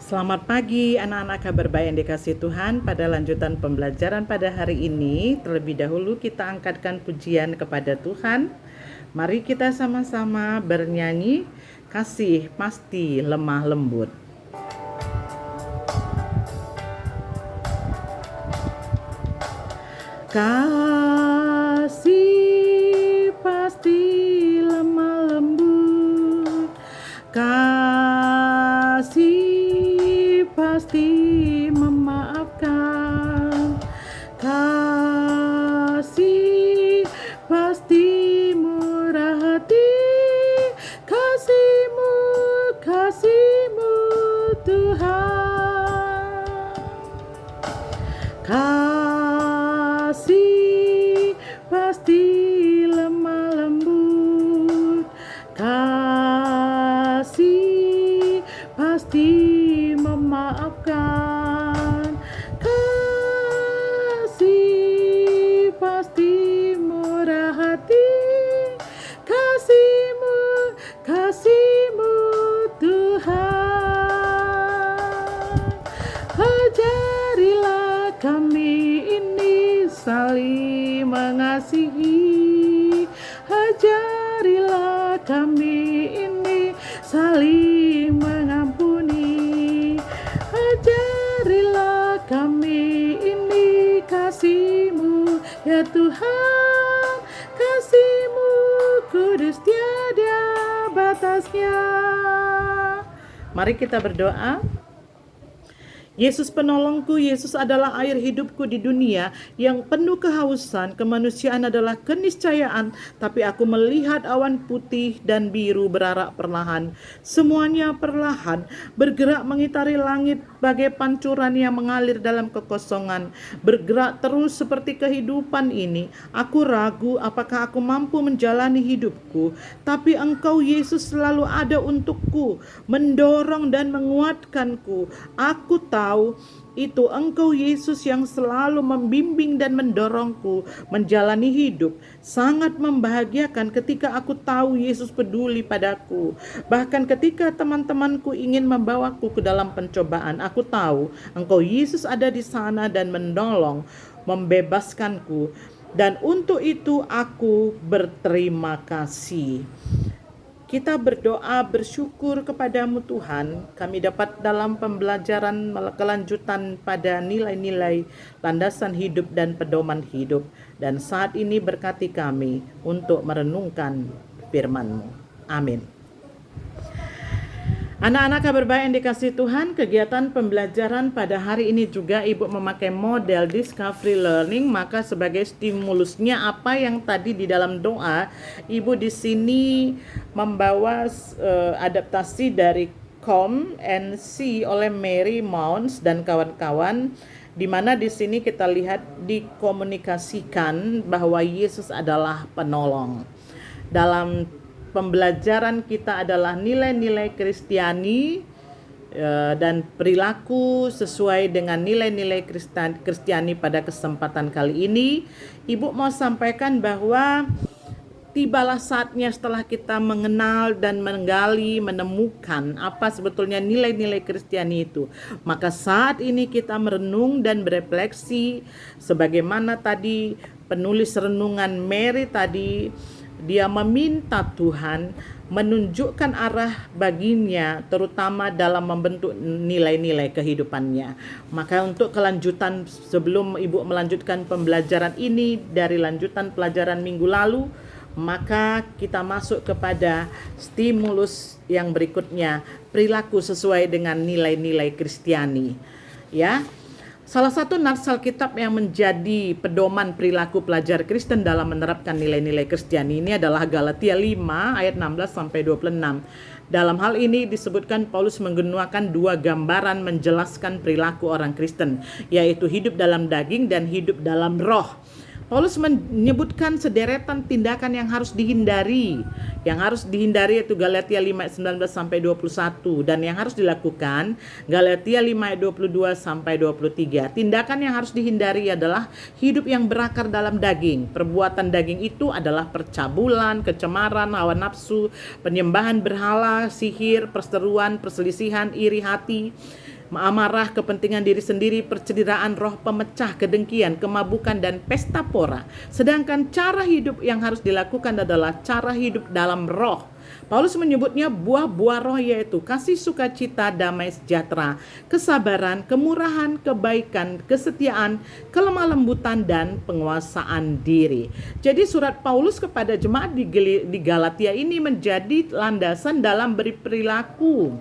Selamat pagi anak-anak kabar baik yang dikasih Tuhan. Pada lanjutan pembelajaran pada hari ini, terlebih dahulu kita angkatkan pujian kepada Tuhan. Mari kita sama-sama bernyanyi, kasih pasti lemah lembut. Kasih pasti lemah lembut, kasih pasti memaafkan, kasih pasti murah hati, kasihmu, kasihmu Tuhan. Kasih pasti lemah lembut, kasih pasti memaafkan, kasih pasti murah hati, kasihmu, kasihmu Tuhan. Ajarilah kami ini saling mengasihi, ajarilah kami ini saling mengampuni, ajarilah kami ini kasih-Mu ya Tuhan, kasih-Mu kudus tiada batasnya. Mari kita berdoa. Yesus penolongku, Yesus adalah air hidupku di dunia yang penuh kehausan. Kemanusiaan adalah keniscayaan, tapi aku melihat awan putih dan biru berarak perlahan. Semuanya perlahan, bergerak mengitari langit bagai pancuran yang mengalir dalam kekosongan. Bergerak terus seperti kehidupan ini. Aku ragu apakah aku mampu menjalani hidupku, tapi Engkau Yesus selalu ada untukku, mendorong dan menguatkanku. Aku tahu itu Engkau Yesus yang selalu membimbing dan mendorongku menjalani hidup. Sangat membahagiakan ketika aku tahu Yesus peduli padaku. Bahkan ketika teman-temanku ingin membawaku ke dalam pencobaan, aku tahu Engkau Yesus ada di sana dan menolong, membebaskanku. Dan untuk itu aku berterima kasih. Kita berdoa bersyukur kepadamu Tuhan, kami dapat dalam pembelajaran kelanjutan pada nilai-nilai landasan hidup dan pedoman hidup. Dan saat ini berkati kami untuk merenungkan firman-Mu. Amin. Anak-anak kabar baik yang dikasih Tuhan, kegiatan pembelajaran pada hari ini juga Ibu memakai model Discovery Learning, maka sebagai stimulusnya apa yang tadi di dalam doa, Ibu di sini membawa adaptasi dari Come and See oleh Mary Mounds dan kawan-kawan, di mana di sini kita lihat dikomunikasikan bahwa Yesus adalah penolong. Dalam pembelajaran kita adalah nilai-nilai Kristiani dan perilaku sesuai dengan nilai-nilai Kristiani pada kesempatan kali ini. Ibu mau sampaikan bahwa tibalah saatnya setelah kita mengenal dan menggali, menemukan apa sebetulnya nilai-nilai Kristiani itu. Maka saat ini kita merenung dan berefleksi sebagaimana tadi penulis renungan Mary tadi, dia meminta Tuhan menunjukkan arah baginya, terutama dalam membentuk nilai-nilai kehidupannya. Maka untuk kelanjutan, sebelum Ibu melanjutkan pembelajaran ini dari lanjutan pelajaran minggu lalu, maka kita masuk kepada stimulus yang berikutnya, perilaku sesuai dengan nilai-nilai Kristiani. Ya. Salah satu nats Alkitab yang menjadi pedoman perilaku pelajar Kristen dalam menerapkan nilai-nilai Kristiani ini adalah Galatia 5 ayat 16 sampai 26. Dalam hal ini disebutkan Paulus menggunakan dua gambaran menjelaskan perilaku orang Kristen, yaitu hidup dalam daging dan hidup dalam roh. Paulus menyebutkan sederetan tindakan yang harus dihindari. Yang harus dihindari yaitu Galatia 5 ayat 19 sampai 21, dan yang harus dilakukan Galatia 5 ayat 22 sampai 23. Tindakan yang harus dihindari adalah hidup yang berakar dalam daging. Perbuatan daging itu adalah percabulan, kecemaran, hawa nafsu, penyembahan berhala, sihir, perseteruan, perselisihan, iri hati, amarah, kepentingan diri sendiri, percederaan, roh pemecah, kedengkian, kemabukan, dan pesta pora. Sedangkan cara hidup yang harus dilakukan adalah cara hidup dalam roh. Paulus menyebutnya buah-buah roh, yaitu kasih, sukacita, damai sejahtera, kesabaran, kemurahan, kebaikan, kesetiaan, kelemah lembutan, dan penguasaan diri. Jadi surat Paulus kepada jemaat di Galatia ini menjadi landasan dalam berperilaku.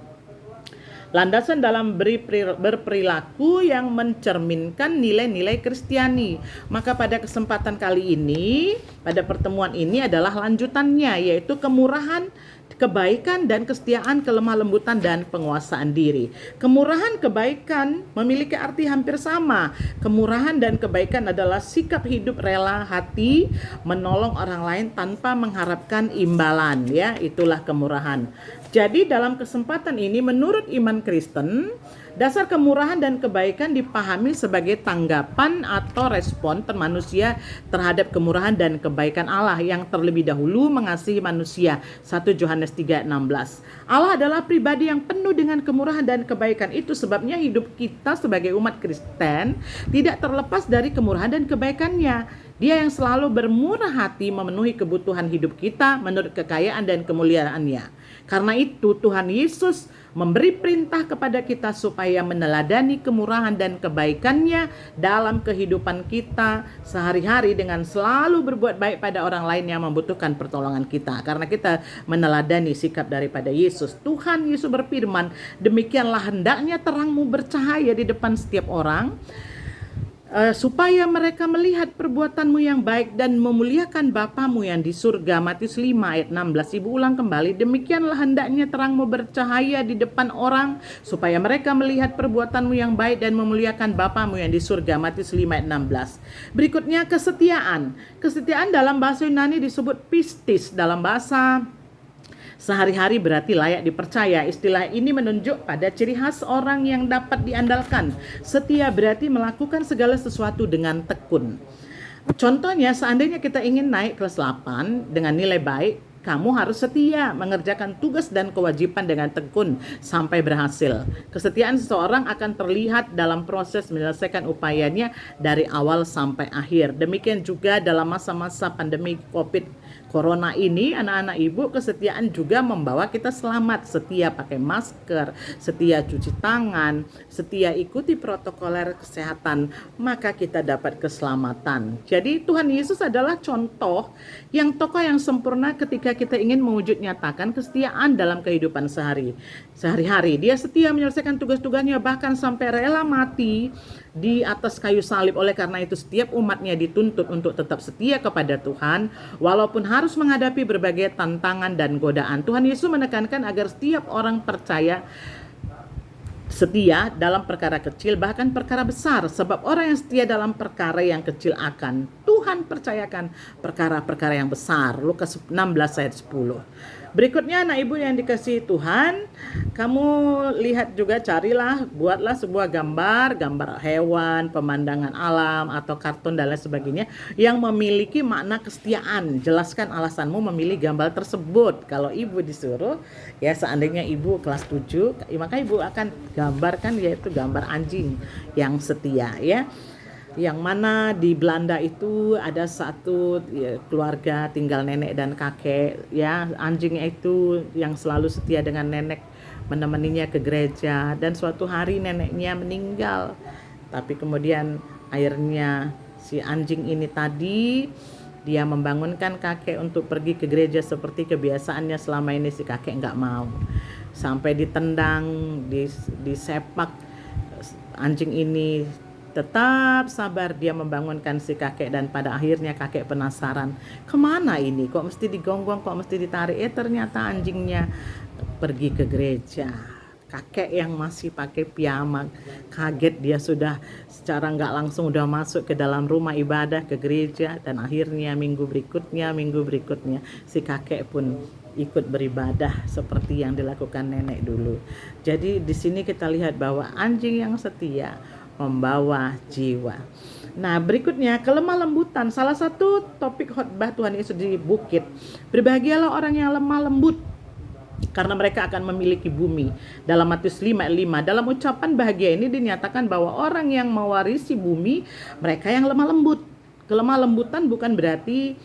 Landasan dalam berperilaku yang mencerminkan nilai-nilai Kristiani. Maka pada kesempatan kali ini, pada pertemuan ini adalah lanjutannya, yaitu kemurahan, kebaikan, dan kesetiaan, kelemah lembutan, dan penguasaan diri. Kemurahan, kebaikan memiliki arti hampir sama. Kemurahan dan kebaikan adalah sikap hidup rela hati menolong orang lain tanpa mengharapkan imbalan, ya, itulah kemurahan. Jadi dalam kesempatan ini menurut iman Kristen, dasar kemurahan dan kebaikan dipahami sebagai tanggapan atau respon manusia terhadap kemurahan dan kebaikan Allah yang terlebih dahulu mengasihi manusia. 1 Yohanes 3:16. Allah adalah pribadi yang penuh dengan kemurahan dan kebaikan. Itu sebabnya hidup kita sebagai umat Kristen tidak terlepas dari kemurahan dan kebaikannya. Dia yang selalu bermurah hati memenuhi kebutuhan hidup kita menurut kekayaan dan kemuliaannya. Karena itu Tuhan Yesus memberi perintah kepada kita supaya meneladani kemurahan dan kebaikannya dalam kehidupan kita sehari-hari dengan selalu berbuat baik pada orang lain yang membutuhkan pertolongan kita. Karena kita meneladani sikap daripada Yesus. Tuhan Yesus berfirman, demikianlah hendaknya terangmu bercahaya di depan setiap orang, supaya mereka melihat perbuatanmu yang baik dan memuliakan Bapamu yang di surga. Matius 5 ayat 16. Ibu ulang kembali, demikianlah hendaknya terangmu bercahaya di depan orang, supaya mereka melihat perbuatanmu yang baik dan memuliakan Bapamu yang di surga. Matius 5 ayat 16. Berikutnya kesetiaan. Kesetiaan dalam bahasa Yunani disebut pistis, dalam bahasa sehari-hari berarti layak dipercaya. Istilah ini menunjuk pada ciri khas orang yang dapat diandalkan. Setia berarti melakukan segala sesuatu dengan tekun. Contohnya, seandainya kita ingin naik kelas 8 dengan nilai baik, kamu harus setia mengerjakan tugas dan kewajiban dengan tekun sampai berhasil. Kesetiaan seseorang akan terlihat dalam proses menyelesaikan upayanya dari awal sampai akhir. Demikian juga dalam masa-masa pandemi COVID Corona ini, anak-anak ibu, kesetiaan juga membawa kita selamat. Setia pakai masker, setia cuci tangan, setia ikuti protokoler kesehatan, maka kita dapat keselamatan. Jadi Tuhan Yesus adalah contoh tokoh yang sempurna ketika kita ingin mewujud nyatakan kesetiaan dalam kehidupan sehari-hari. Dia setia menyelesaikan tugas-tugasnya bahkan sampai rela mati di atas kayu salib. Oleh karena itu setiap umatnya dituntut untuk tetap setia kepada Tuhan walaupun harus menghadapi berbagai tantangan dan godaan. Tuhan Yesus menekankan agar setiap orang percaya setia dalam perkara kecil bahkan perkara besar, sebab orang yang setia dalam perkara yang kecil akan Tuhan percayakan perkara-perkara yang besar. Lukas 16 ayat 10. Berikutnya anak ibu yang dikasihi Tuhan, kamu lihat juga, carilah, buatlah sebuah gambar hewan, pemandangan alam atau kartun dan lain sebagainya yang memiliki makna kesetiaan. Jelaskan alasanmu memilih gambar tersebut. Kalau ibu disuruh, ya seandainya ibu kelas 7, maka ibu akan gambarkan yaitu gambar anjing yang setia, ya. Yang mana di Belanda itu ada satu keluarga tinggal nenek dan kakek, ya, anjingnya itu yang selalu setia dengan nenek, menemaninya ke gereja, dan suatu hari neneknya meninggal. Tapi kemudian akhirnya si anjing ini tadi dia membangunkan kakek untuk pergi ke gereja seperti kebiasaannya selama ini. Si kakek nggak mau, sampai ditendang, disepak. Anjing ini tetap sabar, dia membangunkan si kakek, dan pada akhirnya kakek penasaran, kemana ini, kok mesti digonggong, kok mesti ditarik. Ternyata anjingnya pergi ke gereja. Kakek yang masih pakai piyama kaget, dia sudah secara nggak langsung udah masuk ke dalam rumah ibadah, ke gereja, dan akhirnya minggu berikutnya si kakek pun ikut beribadah seperti yang dilakukan nenek dulu. Jadi di sini kita lihat bahwa anjing yang setia membawa jiwa. Nah, berikutnya kelemah lembutan. Salah satu topik khotbah Tuhan Yesus di bukit. Berbahagialah orang yang lemah lembut, karena mereka akan memiliki bumi. Dalam Matius 5:5, dalam ucapan bahagia ini dinyatakan bahwa orang yang mewarisi bumi, mereka yang lemah lembut. Kelemah lembutan bukan berarti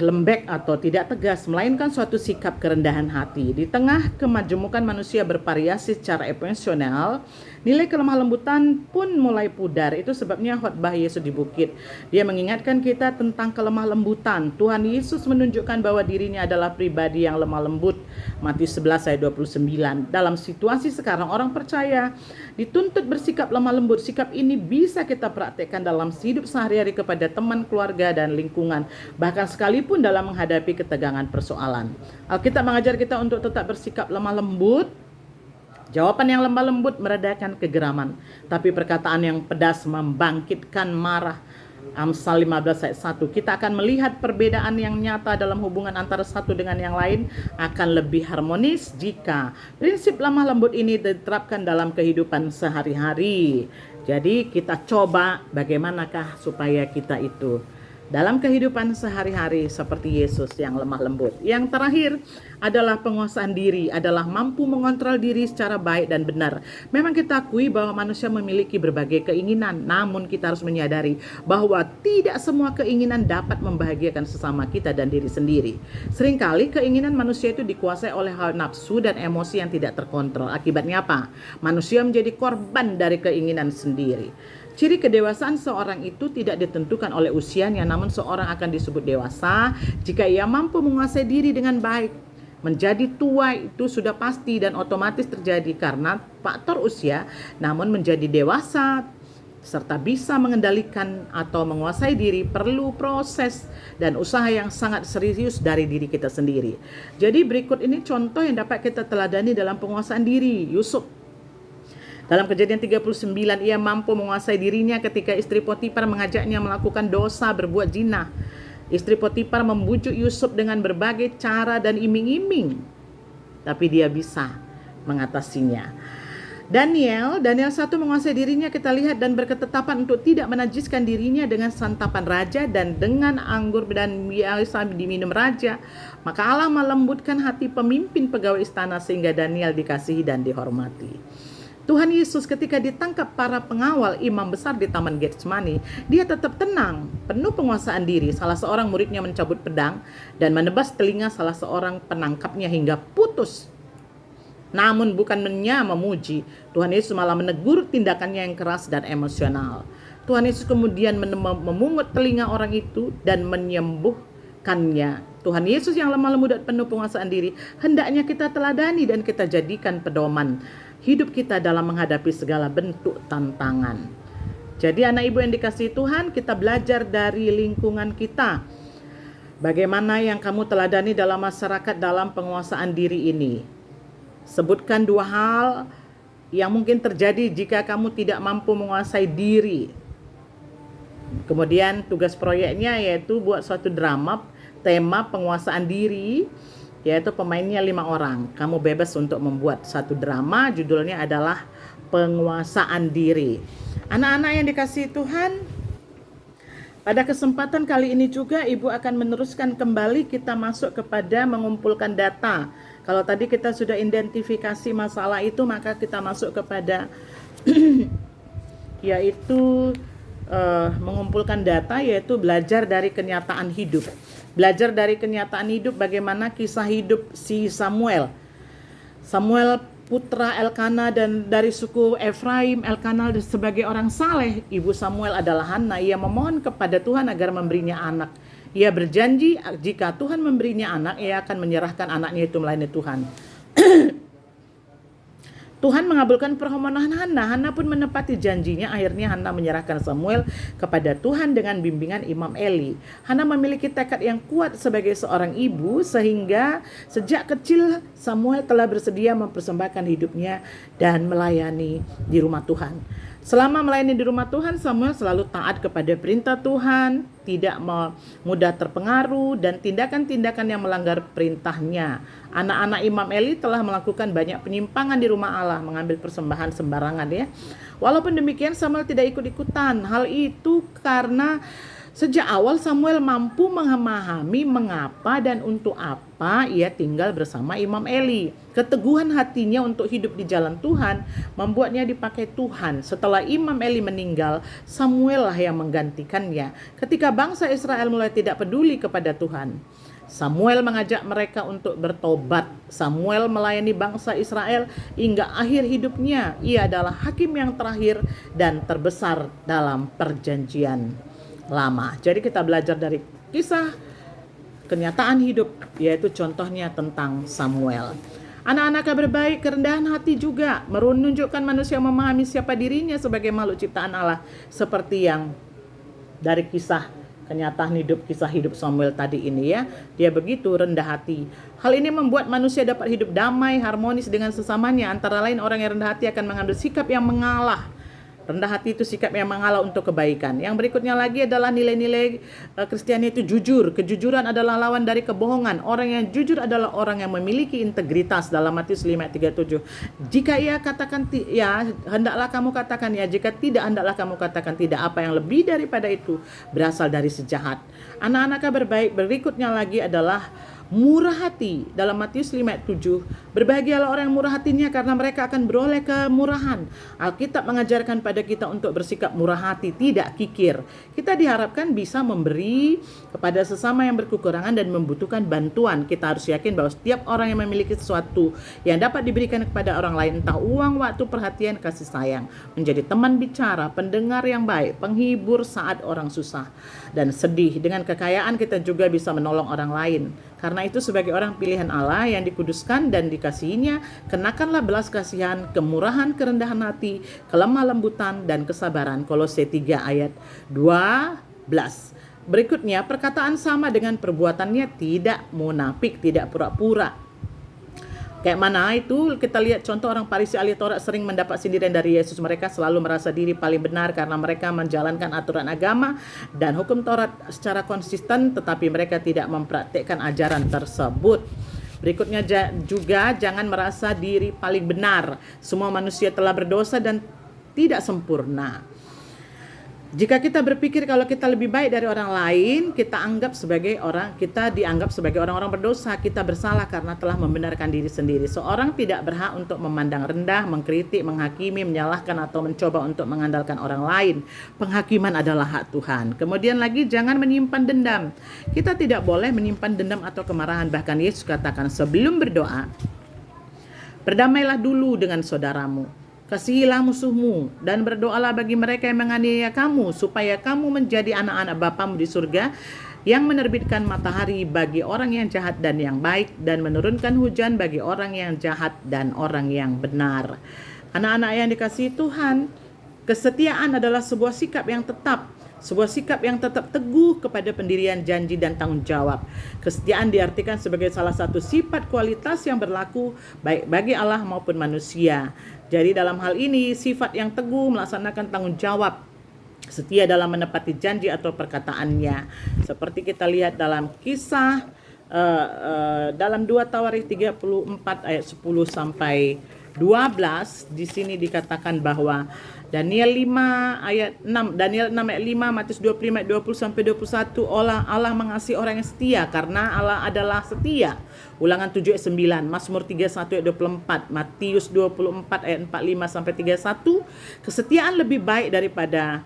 lembek atau tidak tegas, melainkan suatu sikap kerendahan hati. Di tengah kemajemukan manusia bervariasi secara emosional, nilai kelemah lembutan pun mulai pudar. Itu sebabnya khotbah Yesus di bukit. Dia mengingatkan kita tentang kelemah lembutan. Tuhan Yesus menunjukkan bahwa dirinya adalah pribadi yang lemah lembut. Matius 11 ayat 29. Dalam situasi sekarang, orang percaya dituntut bersikap lemah lembut. Sikap ini bisa kita praktekkan dalam hidup sehari-hari kepada teman, keluarga, dan lingkungan. Bahkan sekalipun dalam menghadapi ketegangan persoalan. Alkitab mengajar kita untuk tetap bersikap lemah lembut. Jawaban yang lemah lembut meredakan kegeraman, tapi perkataan yang pedas membangkitkan marah. Amsal 15 ayat 1. Kita akan melihat perbedaan yang nyata dalam hubungan antara satu dengan yang lain akan lebih harmonis jika prinsip lemah lembut ini diterapkan dalam kehidupan sehari-hari. Jadi kita coba bagaimanakah supaya kita itu dalam kehidupan sehari-hari seperti Yesus yang lemah lembut. Yang terakhir adalah penguasaan diri, adalah mampu mengontrol diri secara baik dan benar. Memang kita akui bahwa manusia memiliki berbagai keinginan, namun kita harus menyadari bahwa tidak semua keinginan dapat membahagiakan sesama kita dan diri sendiri. Seringkali keinginan manusia itu dikuasai oleh hal nafsu dan emosi yang tidak terkontrol. Akibatnya apa? Manusia menjadi korban dari keinginan sendiri. Ciri kedewasaan seorang itu tidak ditentukan oleh usianya, namun seorang akan disebut dewasa jika ia mampu menguasai diri dengan baik. Menjadi tua itu sudah pasti dan otomatis terjadi karena faktor usia, namun menjadi dewasa serta bisa mengendalikan atau menguasai diri perlu proses dan usaha yang sangat serius dari diri kita sendiri. Jadi berikut ini contoh yang dapat kita teladani dalam penguasaan diri. Yusuf, dalam Kejadian 39, ia mampu menguasai dirinya ketika istri Potifar mengajaknya melakukan dosa berbuat zina. Istri Potifar membujuk Yusuf dengan berbagai cara dan iming-iming, tapi dia bisa mengatasinya. Daniel 1 menguasai dirinya, kita lihat, dan berketetapan untuk tidak menajiskan dirinya dengan santapan raja dan dengan anggur dan biasa diminum raja. Maka Allah melembutkan hati pemimpin pegawai istana sehingga Daniel dikasihi dan dihormati. Tuhan Yesus ketika ditangkap para pengawal imam besar di Taman Getsemani, dia tetap tenang, penuh penguasaan diri. Salah seorang muridnya mencabut pedang dan menebas telinga salah seorang penangkapnya hingga putus. Namun bukannya memuji, Tuhan Yesus malah menegur tindakannya yang keras dan emosional. Tuhan Yesus kemudian memungut telinga orang itu dan menyembuhkannya. Tuhan Yesus yang lemah lembut dan penuh penguasaan diri hendaknya kita teladani dan kita jadikan pedoman hidup kita dalam menghadapi segala bentuk tantangan. Jadi anak ibu yang dikasihi Tuhan, kita belajar dari lingkungan kita. Bagaimana yang kamu teladani dalam masyarakat dalam penguasaan diri ini? Sebutkan 2 hal yang mungkin terjadi jika kamu tidak mampu menguasai diri. Kemudian tugas proyeknya yaitu buat suatu drama tema penguasaan diri, yaitu pemainnya 5 orang. Kamu bebas untuk membuat satu drama, judulnya adalah penguasaan diri. Anak-anak yang dikasihi Tuhan, pada kesempatan kali ini juga Ibu akan meneruskan kembali kita masuk kepada mengumpulkan data. Kalau tadi kita sudah identifikasi masalah itu, maka kita masuk kepada yaitu mengumpulkan data, yaitu belajar dari kenyataan hidup. Belajar dari kenyataan hidup bagaimana kisah hidup si Samuel. Samuel putra Elkana dan dari suku Efraim. Elkana sebagai orang saleh. Ibu Samuel adalah Hana. Ia memohon kepada Tuhan agar memberinya anak. Ia berjanji jika Tuhan memberinya anak, ia akan menyerahkan anaknya itu melayani Tuhan. Tuhan mengabulkan permohonan Hana. Hana pun menepati janjinya. Akhirnya Hana menyerahkan Samuel kepada Tuhan dengan bimbingan Imam Eli. Hana memiliki tekad yang kuat sebagai seorang ibu sehingga sejak kecil Samuel telah bersedia mempersembahkan hidupnya dan melayani di rumah Tuhan. Selama melayani di rumah Tuhan, Samuel selalu taat kepada perintah Tuhan, tidak mudah terpengaruh, dan tindakan-tindakan yang melanggar perintahnya. Anak-anak Imam Eli telah melakukan banyak penyimpangan di rumah Allah, mengambil persembahan sembarangan ya. Walaupun demikian, Samuel tidak ikut-ikutan. Hal itu karena Sejak awal Samuel mampu memahami mengapa dan untuk apa ia tinggal bersama Imam Eli. Keteguhan hatinya untuk hidup di jalan Tuhan membuatnya dipakai Tuhan. Setelah Imam Eli meninggal, Samuel lah yang menggantikannya. Ketika bangsa Israel mulai tidak peduli kepada Tuhan, Samuel mengajak mereka untuk bertobat. Samuel melayani bangsa Israel hingga akhir hidupnya. Ia adalah hakim yang terakhir dan terbesar dalam perjanjian lama. Jadi kita belajar dari kisah kenyataan hidup, yaitu contohnya tentang Samuel. Anak-anak yang berbaik, kerendahan hati juga menunjukkan manusia memahami siapa dirinya sebagai makhluk ciptaan Allah, seperti yang dari kisah hidup Samuel tadi ini ya. Dia begitu rendah hati. Hal ini membuat manusia dapat hidup damai, harmonis dengan sesamanya. Antara lain, orang yang rendah hati akan mengambil sikap yang mengalah. Rendah hati itu sikap yang mengalah untuk kebaikan. Yang berikutnya lagi adalah nilai-nilai Kristiani itu jujur. Kejujuran adalah lawan dari kebohongan. Orang yang jujur adalah orang yang memiliki integritas dalam Matius 5:37. Jika ia katakan ya, hendaklah kamu katakan ya. Jika tidak, hendaklah kamu katakan tidak. Apa yang lebih daripada itu berasal dari sejahat. Anak-anaknya berbaik. Berikutnya lagi adalah murah hati dalam Matius 5:7. Berbahagialah orang yang murah hatinya karena mereka akan beroleh kemurahan. Alkitab mengajarkan pada kita untuk bersikap murah hati, tidak kikir. Kita diharapkan bisa memberi kepada sesama yang berkekurangan dan membutuhkan bantuan. Kita harus yakin bahwa setiap orang yang memiliki sesuatu yang dapat diberikan kepada orang lain, entah uang, waktu, perhatian, kasih sayang, menjadi teman bicara, pendengar yang baik, penghibur saat orang susah dan sedih. Dengan kekayaan kita juga bisa menolong orang lain. Karena itu sebagai orang pilihan Allah yang dikuduskan dan dikasihinya, kenakanlah belas kasihan, kemurahan, kerendahan hati, kelemah lembutan, dan kesabaran. Kolose 3 ayat 12. Berikutnya, perkataan sama dengan perbuatannya, tidak munafik, tidak pura-pura. Kayak mana itu kita lihat contoh orang Farisi ahli Taurat sering mendapat sindiran dari Yesus. Mereka selalu merasa diri paling benar karena mereka menjalankan aturan agama dan hukum Taurat secara konsisten, tetapi mereka tidak mempraktikkan ajaran tersebut. Berikutnya juga jangan merasa diri paling benar. Semua manusia telah berdosa dan tidak sempurna. Jika kita berpikir kalau kita lebih baik dari orang lain, kita dianggap sebagai orang-orang berdosa. Kita bersalah karena telah membenarkan diri sendiri. Seorang tidak berhak untuk memandang rendah, mengkritik, menghakimi, menyalahkan atau mencoba untuk mengandalkan orang lain. Penghakiman adalah hak Tuhan. Kemudian lagi, jangan menyimpan dendam. Kita tidak boleh menyimpan dendam atau kemarahan. Bahkan Yesus katakan, sebelum berdoa, berdamailah dulu dengan saudaramu. Kasihilah musuhmu dan berdoalah bagi mereka yang menganiaya kamu, supaya kamu menjadi anak-anak Bapamu di surga yang menerbitkan matahari bagi orang yang jahat dan yang baik, dan menurunkan hujan bagi orang yang jahat dan orang yang benar. Anak-anak yang dikasihi Tuhan, kesetiaan adalah sebuah sikap yang tetap. Sebuah sikap yang tetap teguh kepada pendirian janji dan tanggung jawab. Kesetiaan diartikan sebagai salah satu sifat kualitas yang berlaku baik bagi Allah maupun manusia. Jadi dalam hal ini sifat yang teguh melaksanakan tanggung jawab, setia dalam menepati janji atau perkataannya. Seperti kita lihat dalam kisah dalam 2 Tawarikh 34 ayat 10 sampai 12, di sini dikatakan bahwa Daniel 5 ayat 6, Daniel 6 ayat 5, Matius 25 ayat 20 sampai 21, Allah mengasihi orang yang setia karena Allah adalah setia. Ulangan 7 ayat 9, Mazmur 31 ayat 24, Matius 24 ayat 45 sampai 31. Kesetiaan lebih baik daripada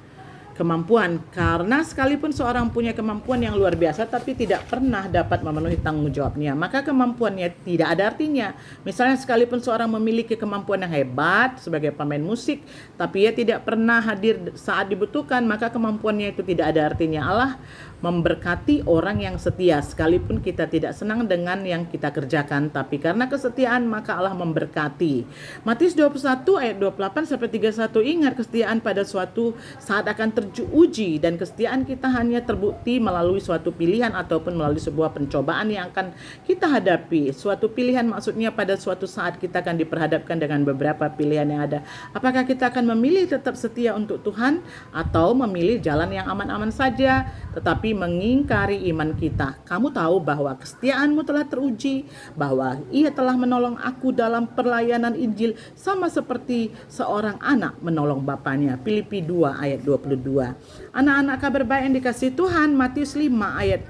kemampuan, karena sekalipun seorang punya kemampuan yang luar biasa tapi tidak pernah dapat memenuhi tanggung jawabnya, maka kemampuannya tidak ada artinya. Misalnya sekalipun seorang memiliki kemampuan yang hebat sebagai pemain musik tapi ia tidak pernah hadir saat dibutuhkan, maka kemampuannya itu tidak ada artinya. Allah memberkati orang yang setia sekalipun kita tidak senang dengan yang kita kerjakan, tapi karena kesetiaan maka Allah memberkati. Matius 21 ayat 28 sampai 31, ingat kesetiaan pada suatu saat akan teruji, dan kesetiaan kita hanya terbukti melalui suatu pilihan ataupun melalui sebuah pencobaan yang akan kita hadapi. Suatu pilihan maksudnya pada suatu saat kita akan diperhadapkan dengan beberapa pilihan yang ada. Apakah kita akan memilih tetap setia untuk Tuhan atau memilih jalan yang aman-aman saja tetapi mengingkari iman kita? Kamu tahu bahwa kesetiaanmu telah teruji, bahwa ia telah menolong aku dalam pelayanan Injil sama seperti seorang anak menolong bapaknya. Filipi 2 ayat 22. 2. Anak-anak kabar baik yang dikasihi Tuhan, Matius 5 ayat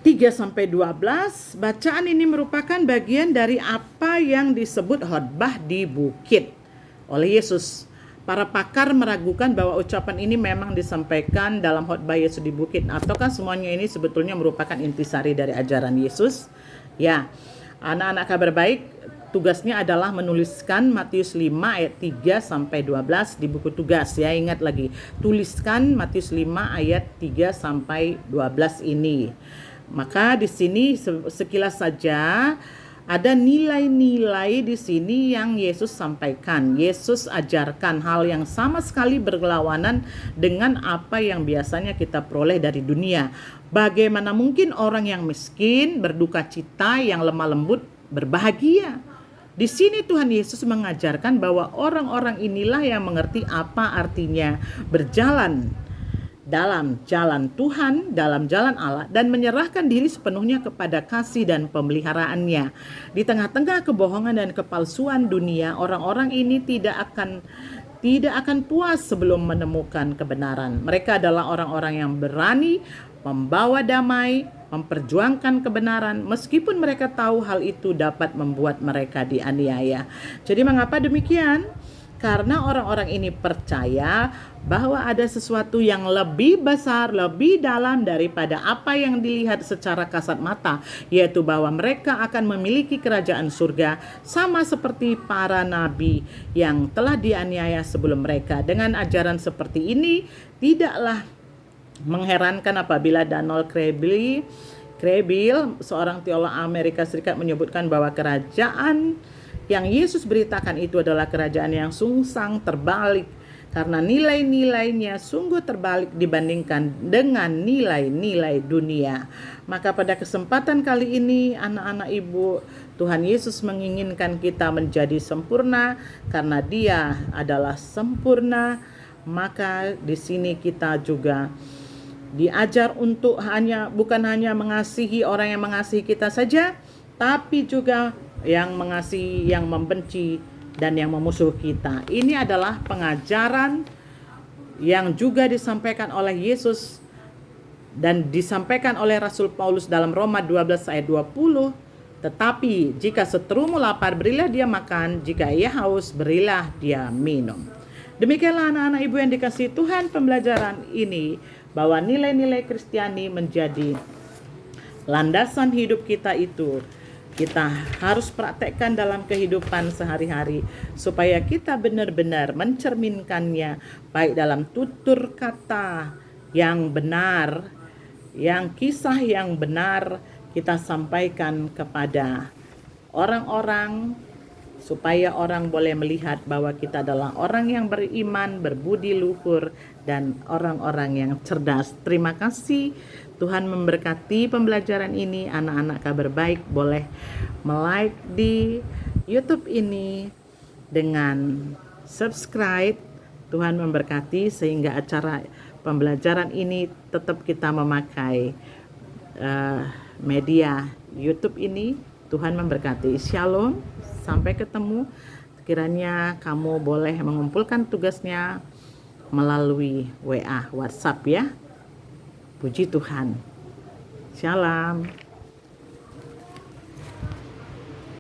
3-12. Bacaan ini merupakan bagian dari apa yang disebut khotbah di bukit oleh Yesus. Para pakar meragukan bahwa ucapan ini memang disampaikan dalam khotbah Yesus di bukit, ataukah semuanya ini sebetulnya merupakan intisari dari ajaran Yesus? Ya, anak-anak kabar baik, tugasnya adalah menuliskan Matius 5 ayat 3-12 di buku tugas. Ya, ingat lagi, tuliskan Matius 5 ayat 3-12 ini. Maka di sini sekilas saja ada nilai-nilai di sini yang Yesus sampaikan. Yesus ajarkan hal yang sama sekali berlawanan dengan apa yang biasanya kita peroleh dari dunia. Bagaimana mungkin orang yang miskin berduka cita, yang lemah lembut berbahagia? Di sini Tuhan Yesus mengajarkan bahwa orang-orang inilah yang mengerti apa artinya berjalan dalam jalan Tuhan, dalam jalan Allah, dan menyerahkan diri sepenuhnya kepada kasih dan pemeliharaannya. Di tengah-tengah kebohongan dan kepalsuan dunia, orang-orang ini tidak akan puas sebelum menemukan kebenaran. Mereka adalah orang-orang yang berani membawa damai, memperjuangkan kebenaran, meskipun mereka tahu hal itu dapat membuat mereka dianiaya. Jadi mengapa demikian? Karena orang-orang ini percaya bahwa ada sesuatu yang lebih besar, lebih dalam daripada apa yang dilihat secara kasat mata, yaitu bahwa mereka akan memiliki kerajaan surga sama seperti para nabi yang telah dianiaya sebelum mereka. Dengan ajaran seperti ini, tidaklah mengherankan apabila Donald Kraybill, seorang teolog Amerika Serikat, menyebutkan bahwa kerajaan yang Yesus beritakan itu adalah kerajaan yang sungsang terbalik, karena nilai-nilainya sungguh terbalik dibandingkan dengan nilai-nilai dunia. Maka pada kesempatan kali ini, anak-anak ibu, Tuhan Yesus menginginkan kita menjadi sempurna karena Dia adalah sempurna. Maka di sini kita juga diajar untuk bukan hanya mengasihi orang yang mengasihi kita saja, tapi juga yang mengasihi, yang membenci, dan yang memusuhi kita. Ini adalah pengajaran yang juga disampaikan oleh Yesus dan disampaikan oleh Rasul Paulus dalam Roma 12 ayat 20. Tetapi jika seterumu lapar, berilah dia makan, jika ia haus, berilah dia minum. Demikianlah anak-anak ibu yang dikasihi Tuhan, pembelajaran ini bahwa nilai-nilai Kristiani menjadi landasan hidup kita itu kita harus praktekkan dalam kehidupan sehari-hari supaya kita benar-benar mencerminkannya baik dalam tutur kata yang benar, yang kisah yang benar kita sampaikan kepada orang-orang supaya orang boleh melihat bahwa kita adalah orang yang beriman, berbudi luhur, dan orang-orang yang cerdas. Terima kasih. Tuhan memberkati pembelajaran ini. Anak-anak kabar baik boleh like di YouTube ini dengan subscribe. Tuhan memberkati sehingga acara pembelajaran ini tetap kita memakai media YouTube ini. Tuhan memberkati. Shalom. Sampai ketemu. Kiranya kamu boleh mengumpulkan tugasnya melalui WA, WhatsApp ya. Puji Tuhan. Shalom.